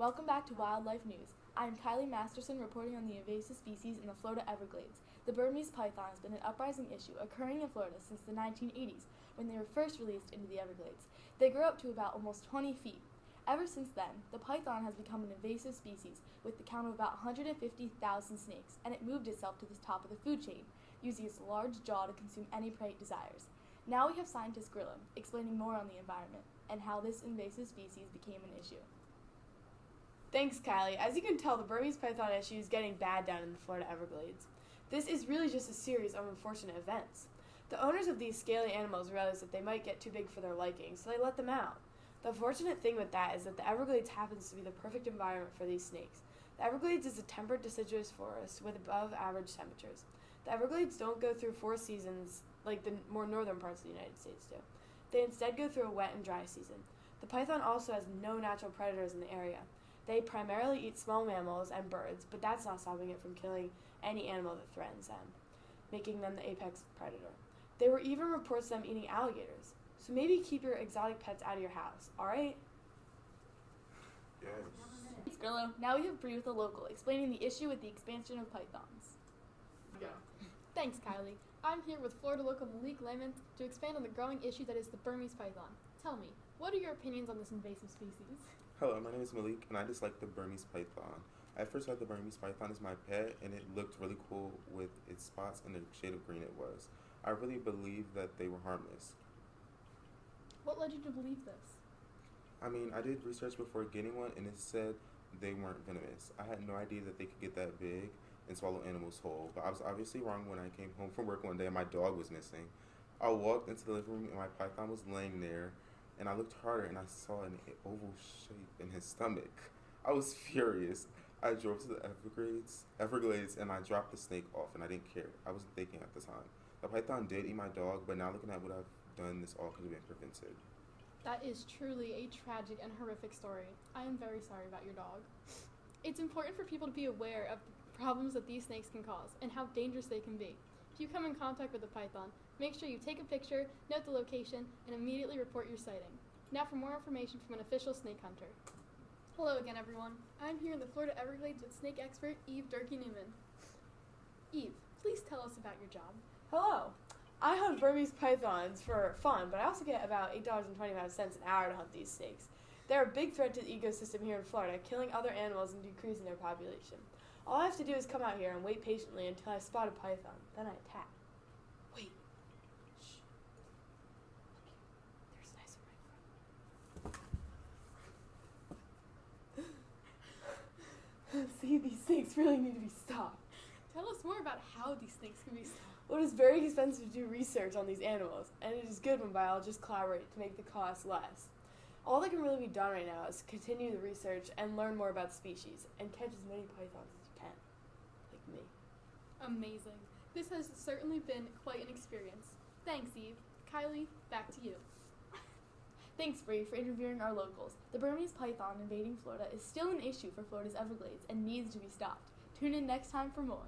Welcome back to Wildlife News. I'm Kylie Masterson reporting on the invasive species in the Florida Everglades. The Burmese python has been an uprising issue occurring in Florida since the 1980s, when they were first released into the Everglades. They grew up to about almost 20 feet. Ever since then, the python has become an invasive species with the count of about 150,000 snakes, and it moved itself to the top of the food chain, using its large jaw to consume any prey it desires. Now we have scientist Grillo explaining more on the environment and how this invasive species became an issue. Thanks, Kylie. As you can tell, the Burmese python issue is getting bad down in the Florida Everglades. This is really just a series of unfortunate events. The owners of these scaly animals realized that they might get too big for their liking, so they let them out. The unfortunate thing with that is that the Everglades happens to be the perfect environment for these snakes. The Everglades is a temperate deciduous forest with above average temperatures. The Everglades don't go through 4 seasons like the more northern parts of the United States do. They instead go through a wet and dry season. The python also has no natural predators in the area. They primarily eat small mammals and birds, but that's not stopping it from killing any animal that threatens them, making them the apex predator. There were even reports of them eating alligators. So maybe keep your exotic pets out of your house, alright? Yes. Thanks, Grillo. Now we have Bree with a local explaining the issue with the expansion of pythons. Yeah. Thanks, Kylie. I'm here with Florida local Malik to expand on the growing issue that is the Burmese python. Tell me, what are your opinions on this invasive species? Hello, my name is Malik, and I just like the Burmese python. I first had the Burmese python as my pet, and it looked really cool with its spots and the shade of green it was. I really believed that they were harmless. What led you to believe this? I mean, I did research before getting one, and it said they weren't venomous. I had no idea that they could get that big and swallow animals whole, but I was obviously wrong when I came home from work one day and my dog was missing. I walked into the living room, and my python was laying there, and I looked harder, and I saw an oval shape in his stomach. I was furious. I drove to the Everglades, and I dropped the snake off, and I didn't care. I wasn't thinking at the time. The python did eat my dog, but now looking at what I've done, this all could have been prevented. That is truly a tragic and horrific story. I am very sorry about your dog. It's important for people to be aware of the problems that these snakes can cause and how dangerous they can be. If you come in contact with a python, make sure you take a picture, note the location, and immediately report your sighting. Now for more information from an official snake hunter. Hello again, everyone. I'm here in the Florida Everglades with snake expert Eve Durkee-Newman. Eve, please tell us about your job. Hello. I hunt Burmese pythons for fun, but I also get about $8.25 an hour to hunt these snakes. They're a big threat to the ecosystem here in Florida, killing other animals and decreasing their population. All I have to do is come out here and wait patiently until I spot a python. Then I attack. Wait. Shh. There's a nice one right in front. See, these snakes really need to be stopped. Tell us more about how these snakes can be stopped. Well, it is very expensive to do research on these animals, and it is good when biologists collaborate to make the cost less. All that can really be done right now is continue the research and learn more about the species, and catch as many pythons as you can, like me. Amazing. This has certainly been quite an experience. Thanks, Eve. Kylie, back to you. Thanks, Bree, for interviewing our locals. The Burmese python invading Florida is still an issue for Florida's Everglades and needs to be stopped. Tune in next time for more.